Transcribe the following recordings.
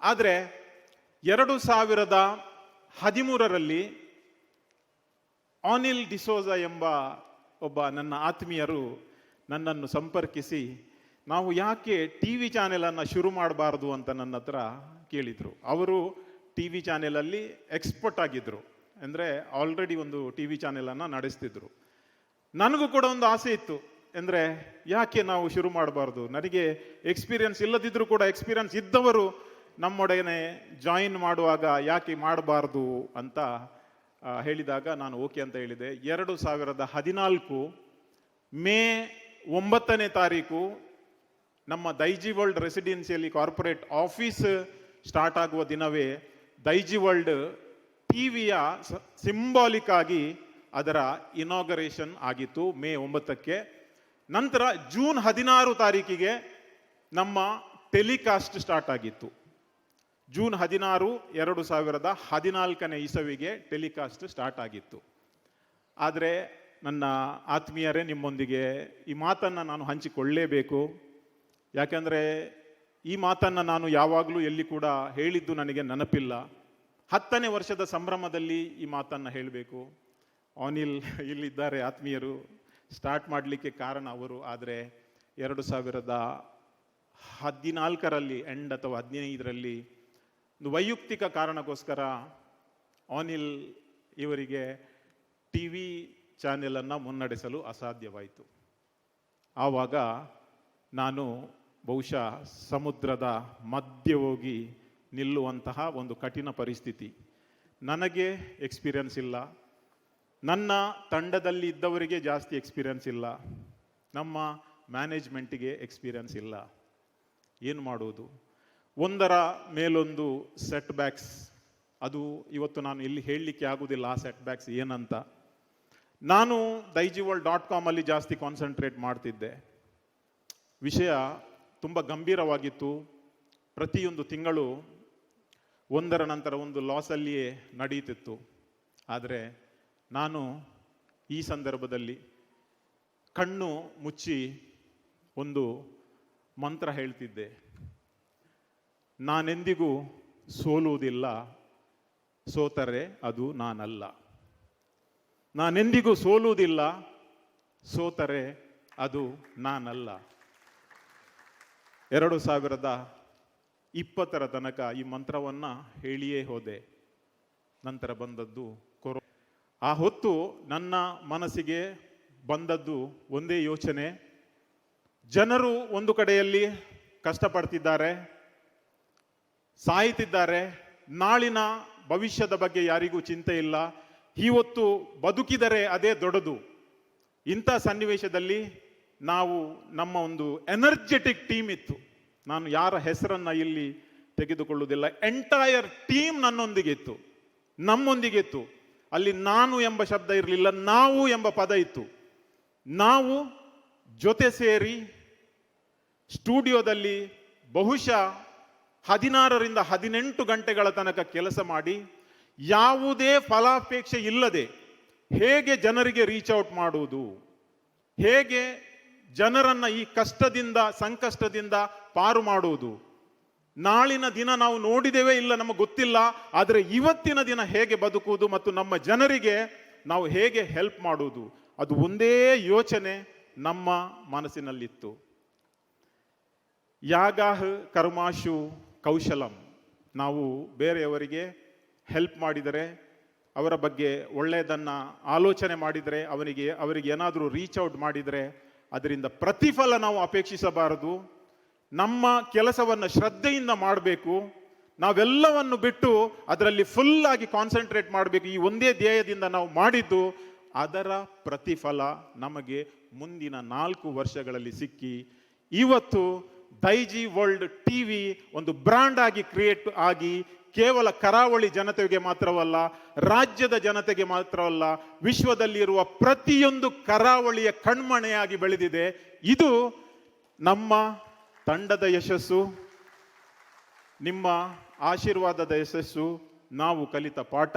ಆದರೆ 2013ರಲ್ಲಿ ಆನಿಲ್ ಡಿಸೋಜ ಎಂಬ ಒಬ್ಬ ನನ್ನ ಆತ್ಮೀಯರು ನನ್ನನ್ನು ಸಂಪರ್ಕಿಸಿ ನಾವು ಯಾಕೆ ಟಿ ವಿ ಚಾನೆಲನ್ನು ಶುರು ಮಾಡಬಾರ್ದು ಅಂತ ನನ್ನ ಹತ್ರ ಕೇಳಿದರು. ಅವರು ಟಿ ವಿ ಚಾನೆಲಲ್ಲಿ ಎಕ್ಸ್ಪರ್ಟ್ ಆಗಿದ್ದರು, ಅಂದರೆ ಆಲ್ರೆಡಿ ಒಂದು ಟಿ ವಿ ಚಾನೆಲನ್ನು ನಡೆಸ್ತಿದ್ರು. ನನಗೂ ಕೂಡ ಒಂದು ಆಸೆ ಇತ್ತು, ಅಂದರೆ ಯಾಕೆ ನಾವು ಶುರು ಮಾಡಬಾರ್ದು, ನನಗೆ ಎಕ್ಸ್ಪೀರಿಯನ್ಸ್ ಇಲ್ಲದಿದ್ದರೂ ಕೂಡ ಎಕ್ಸ್ಪೀರಿಯನ್ಸ್ ಇದ್ದವರು ನಮ್ಮೊಡನೆ ಜಾಯಿನ್ ಮಾಡುವಾಗ ಯಾಕೆ ಮಾಡಬಾರ್ದು ಅಂತ ಹೇಳಿದಾಗ ನಾನು ಓಕೆ ಅಂತ ಹೇಳಿದೆ. 2014 ಮೇ 9ನೇ ತಾರೀಕು ನಮ್ಮ ದೈಜಿ ವರ್ಲ್ಡ್ ರೆಸಿಡೆನ್ಸಿಯಲ್ಲಿ ಕಾರ್ಪೊರೇಟ್ ಆಫೀಸ್ ಸ್ಟಾರ್ಟ್ ಆಗುವ ದಿನವೇ ದೈಜಿ ವರ್ಲ್ಡ್ ಟಿವಿಯ ಸಿಂಬಾಲಿಕ್ ಆಗಿ ಅದರ ಇನಾಗರೇಷನ್ ಆಗಿತ್ತು ಮೇ 9ಕ್ಕೆ. ನಂತರ ಜೂನ್ 16 ತಾರೀಕಿಗೆ ನಮ್ಮ ಟೆಲಿಕಾಸ್ಟ್ ಸ್ಟಾರ್ಟ್ ಆಗಿತ್ತು. ಜೂನ್ 16, 2014ನೇ ಇಸವಿಗೆ ಟೆಲಿಕಾಸ್ಟ್ ಸ್ಟಾರ್ಟ್ ಆಗಿತ್ತು. ಆದರೆ ನನ್ನ ಆತ್ಮೀಯರೇ, ನಿಮ್ಮೊಂದಿಗೆ ಈ ಮಾತನ್ನು ನಾನು ಹಂಚಿಕೊಳ್ಳಲೇಬೇಕು. ಯಾಕೆಂದರೆ ಈ ಮಾತನ್ನು ನಾನು ಯಾವಾಗಲೂ ಎಲ್ಲಿ ಕೂಡ ಹೇಳಿದ್ದು ನನಗೆ ನೆನಪಿಲ್ಲ. 10ನೇ ವರ್ಷದ ಸಂಭ್ರಮದಲ್ಲಿ ಈ ಮಾತನ್ನು ಹೇಳಬೇಕು. ಆನಿಲ್ ಇಲ್ಲಿದ್ದಾರೆ ಆತ್ಮೀಯರು, ಸ್ಟಾರ್ಟ್ ಮಾಡಲಿಕ್ಕೆ ಕಾರಣ ಅವರು. ಆದರೆ 2014ರಲ್ಲಿ ಎಂಡ್ ಅಥವಾ 15ರಲ್ಲಿ ಒಂದು ವೈಯಕ್ತಿಕ ಕಾರಣಕ್ಕೋಸ್ಕರ ಆನಿಲ್ ಇವರಿಗೆ ಟಿ ವಿ ಚಾನೆಲನ್ನು ಮುನ್ನಡೆಸಲು ಅಸಾಧ್ಯವಾಯಿತು. ಆವಾಗ ನಾನು ಬಹುಶಃ ಸಮುದ್ರದ ಮಧ್ಯೆ ಹೋಗಿ ನಿಲ್ಲುವಂತಹ ಒಂದು ಕಠಿಣ ಪರಿಸ್ಥಿತಿ. ನನಗೆ ಎಕ್ಸ್ಪೀರಿಯನ್ಸ್ ಇಲ್ಲ, ನನ್ನ ತಂಡದಲ್ಲಿ ಇದ್ದವರಿಗೆ ಜಾಸ್ತಿ ಎಕ್ಸ್ಪೀರಿಯನ್ಸ್ ಇಲ್ಲ, ನಮ್ಮ ಮ್ಯಾನೇಜ್ಮೆಂಟಿಗೆ ಎಕ್ಸ್ಪೀರಿಯನ್ಸ್ ಇಲ್ಲ. ಏನು ಮಾಡುವುದು? ಒಂದರ ಮೇಲೊಂದು ಸೆಟ್ ಬ್ಯಾಕ್ಸ್. ಅದು ಇವತ್ತು ನಾನು ಇಲ್ಲಿ ಹೇಳಲಿಕ್ಕೆ ಆಗುವುದಿಲ್ಲ ಆ ಸೆಟ್ ಬ್ಯಾಕ್ಸ್ ಏನಂತ. ನಾನು daijiworld.com ಅಲ್ಲಿ ಜಾಸ್ತಿ ಕಾನ್ಸಂಟ್ರೇಟ್ ಮಾಡ್ತಿದ್ದೆ. ವಿಷಯ ತುಂಬ ಗಂಭೀರವಾಗಿತ್ತು. ಪ್ರತಿಯೊಂದು ತಿಂಗಳು ಒಂದರ ನಂತರ ಒಂದು ಲಾಸಲ್ಲಿಯೇ ನಡೆಯುತ್ತಿತ್ತು. ಆದರೆ ನಾನು ಈ ಸಂದರ್ಭದಲ್ಲಿ ಕಣ್ಣು ಮುಚ್ಚಿ ಒಂದು ಮಂತ್ರ ಹೇಳ್ತಿದ್ದೆ, ನಾನೆಂದಿಗೂ ಸೋಲುವುದಿಲ್ಲ, ಸೋತರೆ ಅದು ನಾನಲ್ಲ. ನಾನೆಂದಿಗೂ ಸೋಲುವುದಿಲ್ಲ, ಸೋತರೆ ಅದು ನಾನಲ್ಲ. 2020ರ ತನಕ ಈ ಮಂತ್ರವನ್ನು ಹೇಳಿಯೇ ಹೋದೆ. ನಂತರ ಬಂದದ್ದು ಕೊರೋನಾ. ಆ ಹೊತ್ತು ನನ್ನ ಮನಸ್ಸಿಗೆ ಬಂದದ್ದು ಒಂದೇ ಯೋಚನೆ, ಜನರು ಒಂದು ಕಡೆಯಲ್ಲಿ ಕಷ್ಟಪಡ್ತಿದ್ದಾರೆ, ಸಾಯ್ತಿದ್ದಾರೆ, ನಾಳಿನ ಭವಿಷ್ಯದ ಬಗ್ಗೆ ಯಾರಿಗೂ ಚಿಂತೆ ಇಲ್ಲ, ಇವತ್ತು ಬದುಕಿದರೆ ಅದೇ ದೊಡ್ಡದು. ಇಂಥ ಸನ್ನಿವೇಶದಲ್ಲಿ ನಾವು ನಮ್ಮ ಒಂದು ಎನರ್ಜೆಟಿಕ್ ಟೀಮ್ ಇತ್ತು. ನಾನು ಯಾರ ಹೆಸರನ್ನ ಇಲ್ಲಿ ತೆಗೆದುಕೊಳ್ಳುವುದಿಲ್ಲ, ಎಂಟೈರ್ ಟೀಮ್ ನನ್ನೊಂದಿಗೆ ಇತ್ತು, ನಮ್ಮೊಂದಿಗೆ ಇತ್ತು. ಅಲ್ಲಿ ನಾನು ಎಂಬ ಶಬ್ದ ಇರಲಿಲ್ಲ, ನಾವು ಎಂಬ ಪದ ಇತ್ತು. ನಾವು ಜೊತೆ ಸೇರಿ ಸ್ಟುಡಿಯೋದಲ್ಲಿ ಬಹುಶಃ 16ರಿಂದ 18 ಗಂಟೆಗಳ ತನಕ ಕೆಲಸ ಮಾಡಿ, ಯಾವುದೇ ಫಲಾಪೇಕ್ಷೆ ಇಲ್ಲದೆ ಹೇಗೆ ಜನರಿಗೆ ರೀಚ್ ಔಟ್ ಮಾಡುವುದು, ಹೇಗೆ ಜನರನ್ನ ಈ ಕಷ್ಟದಿಂದ ಸಂಕಷ್ಟದಿಂದ ಪಾರು ಮಾಡುವುದು. ನಾಳಿನ ದಿನ ನಾವು ನೋಡಿದೇವೇ ಇಲ್ಲ, ನಮಗೆ ಗೊತ್ತಿಲ್ಲ. ಆದರೆ ಇವತ್ತಿನ ದಿನ ಹೇಗೆ ಬದುಕುವುದು ಮತ್ತು ನಮ್ಮ ಜನರಿಗೆ ನಾವು ಹೇಗೆ ಹೆಲ್ಪ್ ಮಾಡುವುದು, ಅದು ಒಂದೇ ಯೋಚನೆ ನಮ್ಮ ಮನಸ್ಸಿನಲ್ಲಿತ್ತು. ಯಾಗಾಹ್ ಕರ್ಮಾಶು ಕೌಶಲಂ. ನಾವು ಬೇರೆಯವರಿಗೆ ಹೆಲ್ಪ್ ಮಾಡಿದರೆ, ಅವರ ಬಗ್ಗೆ ಒಳ್ಳೆಯದನ್ನು ಆಲೋಚನೆ ಮಾಡಿದರೆ, ಅವರಿಗೆ ಏನಾದರೂ ರೀಚ್ ಔಟ್ ಮಾಡಿದರೆ ಅದರಿಂದ ಪ್ರತಿಫಲ ನಾವು ಅಪೇಕ್ಷಿಸಬಾರದು. ನಮ್ಮ ಕೆಲಸವನ್ನು ಶ್ರದ್ಧೆಯಿಂದ ಮಾಡಬೇಕು. ನಾವೆಲ್ಲವನ್ನು ಬಿಟ್ಟು ಅದರಲ್ಲಿ ಫುಲ್ ಆಗಿ ಕಾನ್ಸಂಟ್ರೇಟ್ ಮಾಡಬೇಕು. ಈ ಒಂದೇ ಧ್ಯೇಯದಿಂದ ನಾವು ಮಾಡಿದ್ದು, ಅದರ ಪ್ರತಿಫಲ ನಮಗೆ ಮುಂದಿನ 4 ವರ್ಷಗಳಲ್ಲಿ ಸಿಕ್ಕಿ ಇವತ್ತು ದೈಜಿ ವರ್ಲ್ಡ್ ಟಿವಿ ಒಂದು ಬ್ರ್ಯಾಂಡ್ ಆಗಿ ಕ್ರಿಯೇಟ್ ಆಗಿ ಕೇವಲ ಕರಾವಳಿ ಜನತೆಗೆ ಮಾತ್ರವಲ್ಲ, ರಾಜ್ಯದ ಜನತೆಗೆ ಮಾತ್ರವಲ್ಲ, ವಿಶ್ವದಲ್ಲಿರುವ ಪ್ರತಿಯೊಂದು ಕರಾವಳಿಯ ಕಣ್ಮಣೆಯಾಗಿ ಬೆಳೆದಿದೆ. ಇದು ನಮ್ಮ ತಂಡದ ಯಶಸ್ಸು, ನಿಮ್ಮ ಆಶೀರ್ವಾದದ ಯಶಸ್ಸು, ನಾವು ಕಲಿತ ಪಾಠ.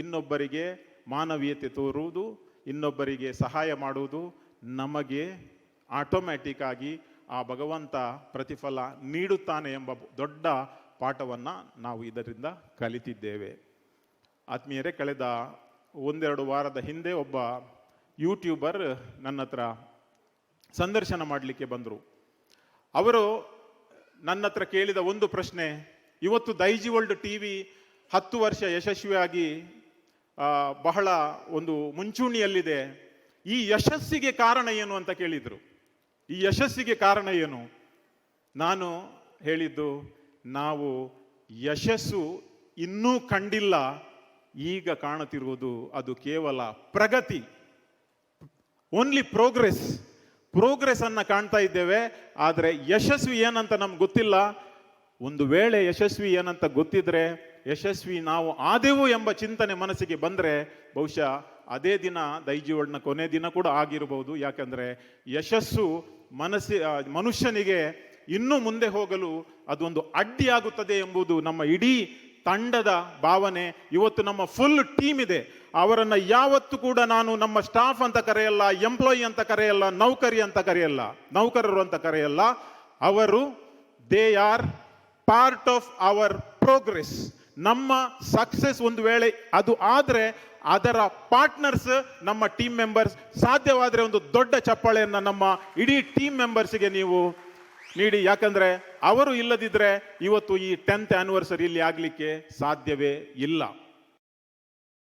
ಇನ್ನೊಬ್ಬರಿಗೆ ಮಾನವೀಯತೆ ತೋರುವುದು, ಇನ್ನೊಬ್ಬರಿಗೆ ಸಹಾಯ ಮಾಡುವುದು, ನಮಗೆ ಆಟೋಮ್ಯಾಟಿಕ್ ಆಗಿ ಆ ಭಗವಂತ ಪ್ರತಿಫಲ ನೀಡುತ್ತಾನೆ ಎಂಬ ದೊಡ್ಡ ಪಾಠವನ್ನು ನಾವು ಇದರಿಂದ ಕಲಿತಿದ್ದೇವೆ. ಆತ್ಮೀಯರೇ, ಕಳೆದ ಒಂದೆರಡು ವಾರದ ಹಿಂದೆ ಒಬ್ಬ ಯೂಟ್ಯೂಬರ್ ನನ್ನ ಹತ್ರ ಸಂದರ್ಶನ ಮಾಡಲಿಕ್ಕೆ ಬಂದರು. ಅವರು ನನ್ನ ಹತ್ರ ಕೇಳಿದ ಒಂದು ಪ್ರಶ್ನೆ, ಇವತ್ತು ದೈಜಿ ವರ್ಲ್ಡ್ ಟಿವಿ 10 ವರ್ಷ ಯಶಸ್ವಿಯಾಗಿ ಬಹಳ ಒಂದು ಮುಂಚೂಣಿಯಲ್ಲಿದೆ, ಈ ಯಶಸ್ಸಿಗೆ ಕಾರಣ ಏನು ಅಂತ ಕೇಳಿದರು. ಈ ಯಶಸ್ಸಿಗೆ ಕಾರಣ ಏನು? ನಾನು ಹೇಳಿದ್ದು, ನಾವು ಯಶಸ್ಸು ಇನ್ನೂ ಕಂಡಿಲ್ಲ, ಈಗ ಕಾಣುತ್ತಿರುವುದು ಅದು ಕೇವಲ ಪ್ರಗತಿ, ಓನ್ಲಿ ಪ್ರೋಗ್ರೆಸ್ ಅನ್ನ ಕಾಣ್ತಾ ಇದ್ದೇವೆ. ಆದರೆ ಯಶಸ್ವಿ ಏನಂತ ನಮ್ಗೆ ಗೊತ್ತಿಲ್ಲ. ಒಂದು ವೇಳೆ ಯಶಸ್ವಿ ಏನಂತ ಗೊತ್ತಿದ್ರೆ, ಯಶಸ್ವಿ ನಾವು ಆದೆವು ಎಂಬ ಚಿಂತನೆ ಮನಸ್ಸಿಗೆ ಬಂದರೆ ಬಹುಶಃ ಅದೇ ದಿನ ದೈಜಿ ವರ್ಲ್ಡ್ನ ಕೊನೆ ದಿನ ಕೂಡ ಆಗಿರಬಹುದು. ಯಾಕಂದ್ರೆ ಯಶಸ್ಸು ಮನುಷ್ಯನಿಗೆ ಇನ್ನೂ ಮುಂದೆ ಹೋಗಲು ಅದೊಂದು ಅಡ್ಡಿಯಾಗುತ್ತದೆ ಎಂಬುದು ನಮ್ಮ ಇಡೀ ತಂಡದ ಭಾವನೆ. ಇವತ್ತು ನಮ್ಮ ಫುಲ್ ಟೀಮ್ ಇದೆ, ಅವರನ್ನು ಯಾವತ್ತೂ ಕೂಡ ನಾನು ನಮ್ಮ ಸ್ಟಾಫ್ ಅಂತ ಕರೆಯಲ್ಲ, ಎಂಪ್ಲಾಯಿ ಅಂತ ಕರೆಯಲ್ಲ, ನೌಕರರು ಅಂತ ಕರೆಯಲ್ಲ. ಅವರು they are part of our progress. ನಮ್ಮ ಸಕ್ಸಸ್ ಒಂದು ವೇಳೆ ಅದು ಆದರೆ ಅದರ ಪಾರ್ಟ್ನರ್ಸ್ ನಮ್ಮ ಟೀಮ್ ಮೆಂಬರ್ಸ್. ಸಾಧ್ಯವಾದರೆ ಒಂದು ದೊಡ್ಡ ಚಪ್ಪಾಳೆಯನ್ನು ನಮ್ಮ ಇಡೀ ಟೀಮ್ ಮೆಂಬರ್ಸ್ಗೆ ನೀವು ನೀಡಿ. ಯಾಕಂದ್ರೆ ಅವರು ಇಲ್ಲದಿದ್ರೆ ಇವತ್ತು ಈ 10th ಆನಿವರ್ಸರಿ ಇಲ್ಲಿ ಆಗ್ಲಿಕ್ಕೆ ಸಾಧ್ಯವೇ ಇಲ್ಲ.